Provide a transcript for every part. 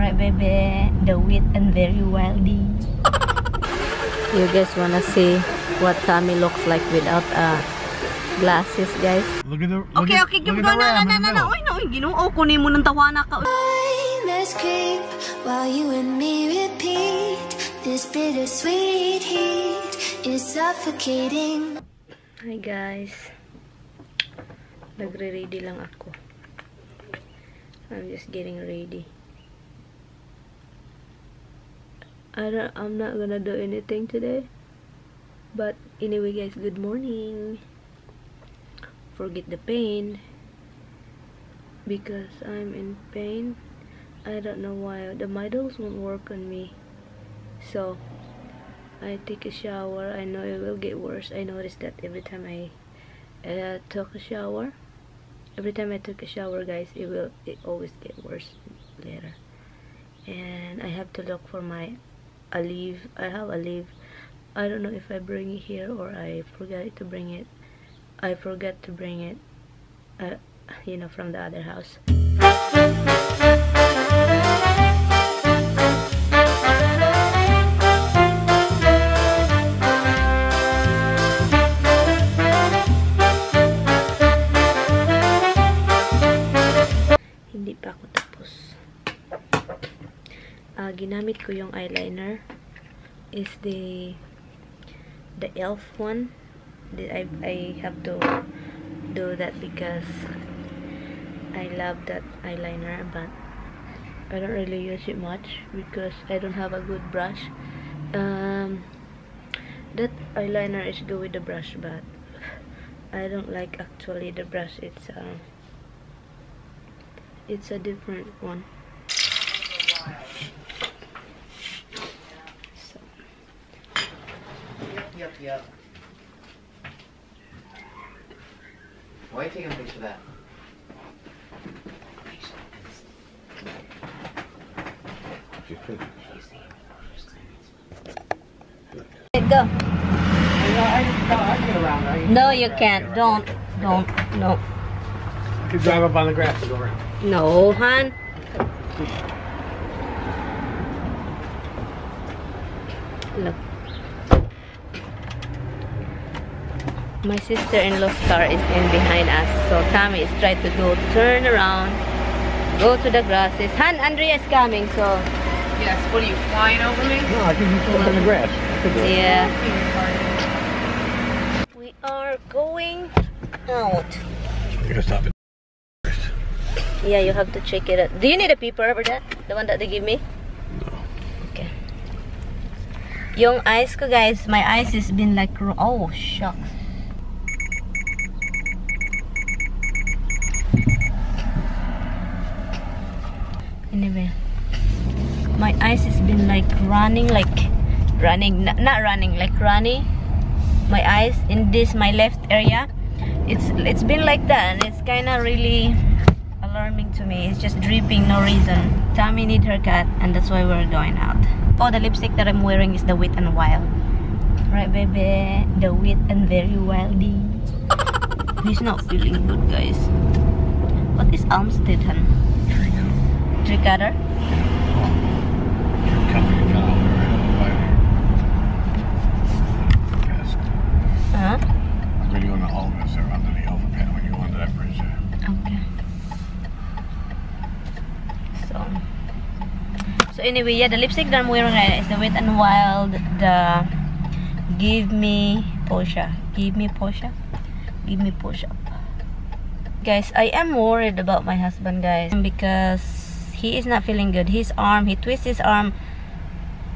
Right, baby? The WiTH and very wildy. You guys wanna see what Tommy looks like without glasses, guys? Look at the Okay, give go na. Oy, no, Ginoo, kunin mo ng tawana ka. Let's creep while you and me repeat. This bittersweet heat is suffocating. Hi guys. Nagre-ready lang ako. I'm just getting ready. I'm not gonna do anything today. But anyway guys, good morning. Forget the pain. Because I'm in pain. I don't know why. The models won't work on me. So, I take a shower. I know it will get worse. I noticed that every time I took a shower. Every time I took a shower, guys, it always get worse later. And I have to look for my leave. I have a leave. I don't know if I bring it here or I forgot to bring it. I forgot to bring it, you know, from the other house. Hindi pa ako tapos. Ginamit ko yung eyeliner is the elf one. I have to do that because I love that eyeliner, but I don't really use it much because I don't have a good brush. That eyeliner is good with the brush, but I don't like actually the brush. It's a different one. So. Yep. Why are you taking a picture of that? Go. I get around, right? No, you can't. Don't. No. You can drive up on the grass and go around. No, hon. Look. My sister-in-law's car is in behind us, so Tommy is trying to turn around, go to the grasses. Han, Andrea is coming, so. Yes, what are you, flying over me? No, I think you go up on the grass. Yeah. We are going out. You gotta stop it. Yeah, you have to check it out. Do you need a paper for that? The one that they give me? No. Okay. Yung eyes ko, guys, my eyes has been like, oh, shucks. Anyway, my eyes has been like running, not running, like runny. My eyes in this, my left area, it's been like that, and it's kind of really alarming to me. It's just dripping, no reason. Tommy need haircut, and that's why we're going out. Oh, the lipstick that I'm wearing is the WiTH and Wild. Right, baby? The WiTH and very wildy. He's not feeling good, guys. What is Almstead, hun? Tree cutter? Huh? When you go to August, they're under the overpass when you go under that bridge there. Okay. So anyway, yeah, the lipstick that I'm wearing right now is the WiTH and Wild, the Give Me Posha. Guys, I am worried about my husband, guys, because he is not feeling good. His arm, he twists his arm.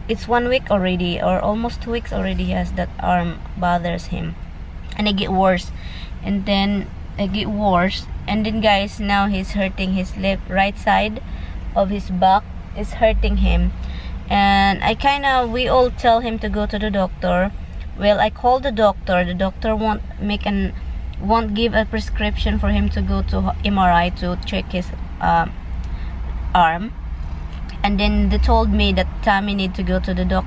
It's 1 week already, or almost 2 weeks already. He has that arm bothers him, and it get worse, and then it get worse, and then guys, now he's hurting his left right side of his back is hurting him, and we all tell him to go to the doctor. Well, I called the doctor. The doctor won't give a prescription for him to go to MRI to check his arm. And then they told me that Tommy need to go to the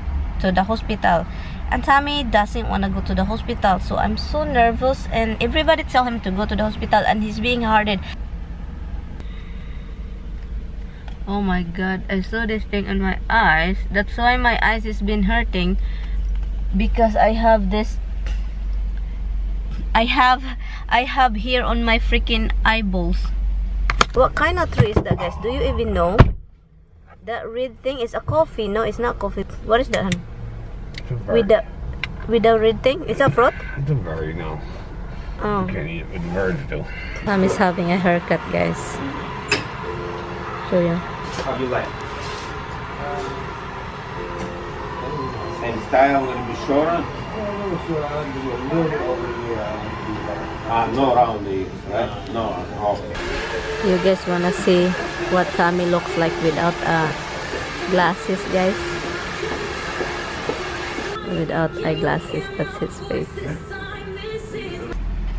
hospital, and Tommy doesn't want to go to the hospital. So I'm so nervous, and everybody tell him to go to the hospital, and he's being harded. Oh my god, I saw this thing on my eyes. That's why my eyes has been hurting. Because I have this... I have here on my freaking eyeballs. What kind of tree is that, guys? Do you even know? That red thing is a coffee. No, it's not coffee. What is that, hon? With the red thing? It's a fruit? It's a bird, no. Oh. You can't eat it with birds, though. Mom is having a haircut, guys. Show you. How do you like? Same style, a little bit shorter? No around the, right? No, okay. You guys wanna see what Tommy looks like without glasses, guys? Without eyeglasses, that's his face.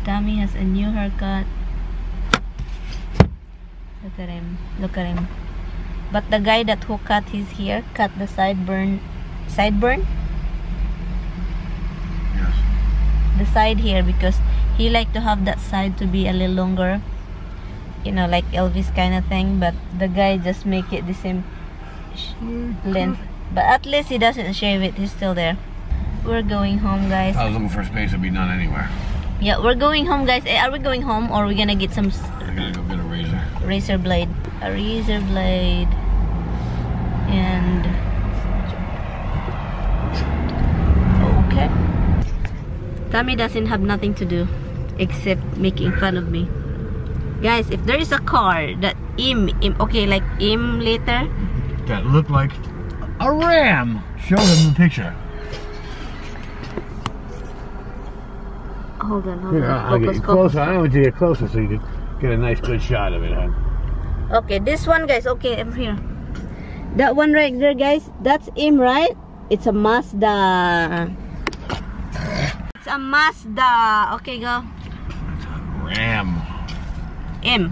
Tommy has a new haircut. Look at him. Look at him. But the guy that who cut his hair cut the sideburn. Sideburn? Yes. The side here, because he like to have that side to be a little longer. You know, like Elvis kind of thing. But the guy just make it the same length. But at least he doesn't shave it. He's still there. We're going home, guys. I was looking for space to be done anywhere. Yeah, we're going home, guys. Are we going home or are we gonna get some I'm gonna go get a razor. razor blade? A razor blade. And okay. Tommy doesn't have nothing to do except making fun of me. Guys, if there is a car that okay, like later. That looked like a ram. Show them the picture. Hold on, hold Here, on. I'll get you closer. I want you to get closer so you can get a nice good shot of it, huh? Okay, this one, guys. Okay, I'm here. That one right there, guys. That's him, right? It's a Mazda. It's a Mazda. Okay, go. It's a ram. M.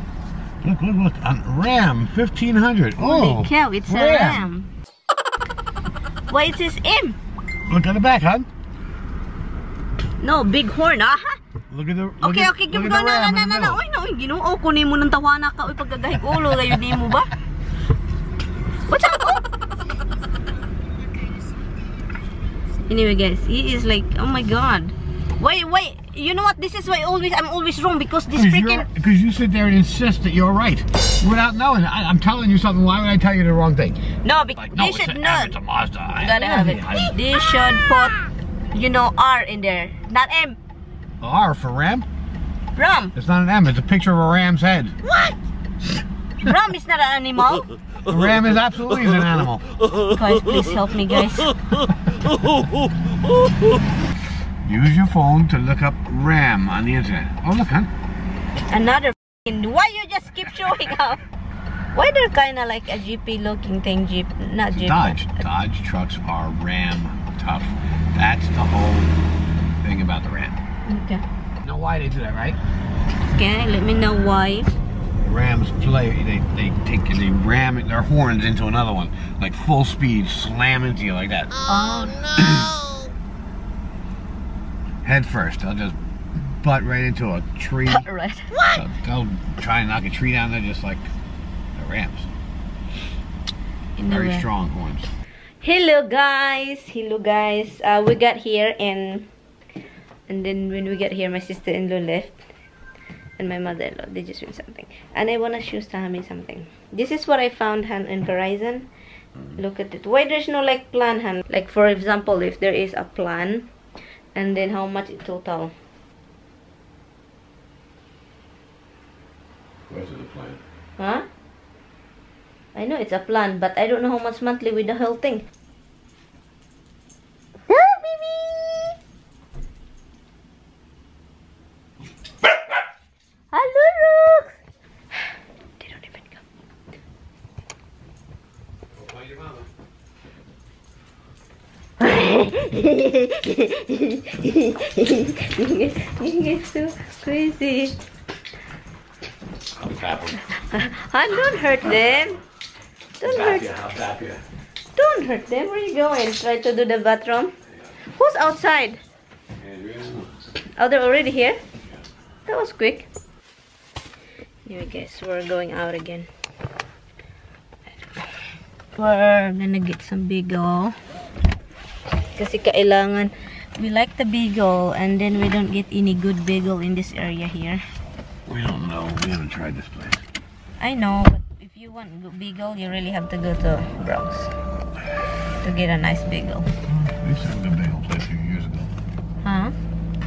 Look, look, look. A ram 1500. Holy Oh, cow, it's a ram. Why it says M? Look at the back, huh? No, big horn, ah. Look at the Okay, at, okay, look give at go the na ram na in the na na. middle. Oy, no, Ginoo, kunin mo ng tawana ka, oy pagkagahig ulo, gayo di mo ba? What's up? Oh? Anyway, guys, he is like, oh my god. Wait, you know what? This is why I'm always wrong because this freaking. Because you sit there and insist that you're right without knowing. I'm telling you something. Why would I tell you the wrong thing? No, because Like, no, they it's should an not. M, it's a Mazda. You gotta have it. They should put, you know, R in there, not M. R for ram? Ram. It's not an M. It's a picture of a ram's head. What? Ram is not an animal. A ram is absolutely an animal. Guys, please help me, guys. Use your phone to look up ram on the internet. Oh, look, huh? Another why you just keep showing up? Why they're kind of like a GP looking thing, Jeep, not Jeep. Dodge. Dodge trucks are ram tough. That's the whole thing about the ram. Okay. You know why they do that, right? Okay, let me know why. Rams they ram their horns into another one, like full speed, slam into you like that. Oh no! Head first, they'll just butt right into a tree. Right. They'll try and knock a tree down. They're just like the Rams. Very strong horns. Hello guys. We got here and then when we got here, my sister-in-law left. And my mother-in-law, they just doing something. And I want to show Tommy something. This is what I found in Verizon. Look at it. Why there's no like plan, Han? Like for example, if there is a plan, and then how much in total? Where's the plan? Huh? I know it's a plan, but I don't know how much monthly with the whole thing. Oh, baby! Hello, Rook! They don't even come. Find your mama. You get so crazy. I'll tap them. Don't hurt them. I'll tap you. Don't hurt them. Where are you going? Try to do the bathroom. Who's outside? Oh, they're already here? That was quick. Anyway guys, we're going out again. I don't We're gonna get some bagel. Kasi kailangan, we like the bagel and then we don't get any good bagel in this area here. We don't know. We haven't tried this place. I know, but if you want good bagel, you really have to go to Bronx to get a nice bagel. We used to have a good bagel place here years ago. Huh?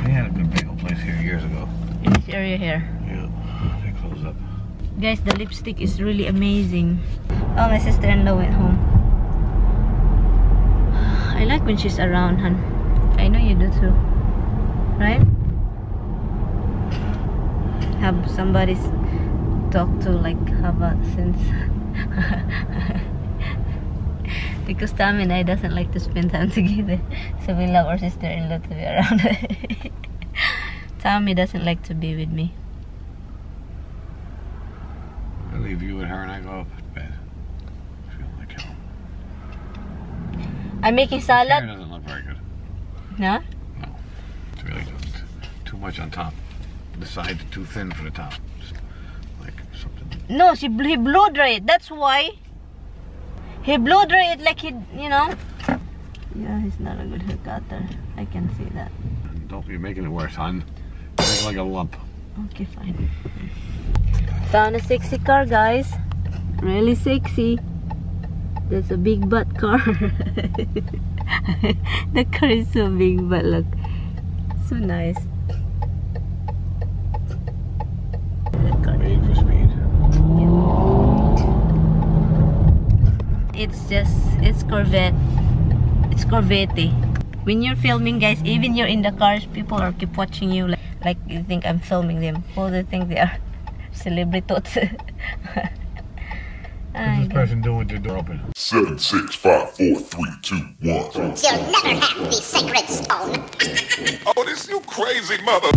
They had a good bagel place here years ago. In this area here. Yeah, they closed up. Guys, the lipstick is really amazing. Oh, my sister-in-law went home. I like when she's around, hun. I know you do too. Right? Have somebody talk to, like, have a sense. Because Tommy and I doesn't like to spend time together. So we love our sister-in-law to be around. Tommy doesn't like to be with me. I leave you with her and I go up to bed. I feel like hell. I'm making Hair salad. doesn't look very good. No? No. It's really just too much on top. The sides too thin for the top. Just like something. No, he blow dry it. That's why. He blow dry it like he, you know. Yeah, he's not a good hair cutter. I can see that. And don't be making it worse, hon. Make it like a lump. Okay, fine. Found a sexy car, guys. Really sexy. That's a big butt car. The car is so big, but look, so nice. Made for speed. It's Corvette. It's Corvette. When you're filming, guys, even you're in the cars, people are keep watching you like you think I'm filming them. Who they think they are? Celebrities. What's this person doing with their door open? 7, 6, 5, 4, 3, 2, 1. You'll never have the sacred stone. Oh, this you crazy mother.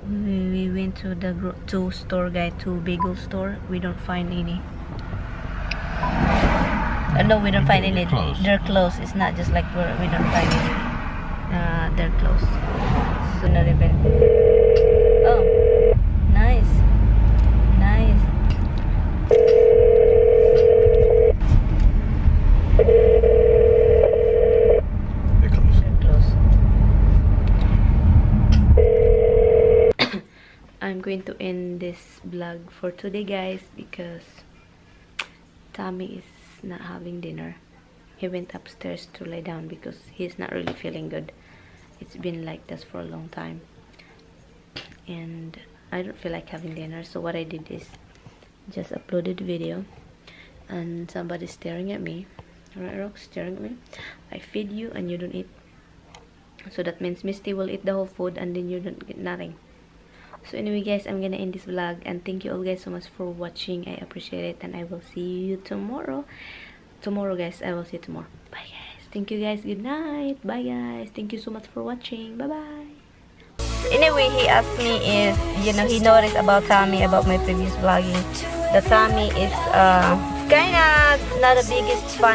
We went to the two bagel store. We don't find any. No, we don't find any. They're closed. It's not just like we don't find any. They're closed. So not even. Oh, nice, nice. They're closed. They're closed. I'm going to end this vlog for today, guys, because Tommy is not having dinner. He went upstairs to lay down because he's not really feeling good. It's been like this for a long time and I don't feel like having dinner. So what I did is just uploaded video and somebody's staring at me. Right, Rox? Staring at me. I feed you and you don't eat. So that means Misty will eat the whole food and then you don't get nothing. So anyway, guys, I'm gonna end this vlog and thank you all guys so much for watching. I appreciate it and I will see you tomorrow. Guys, I will see you tomorrow. Bye guys. Thank you guys. Good night. Bye guys. Thank you so much for watching. Bye bye. Anyway, he asked me if, you know, he noticed about Tommy, about my previous vlogging. The Tommy is kinda not the biggest fan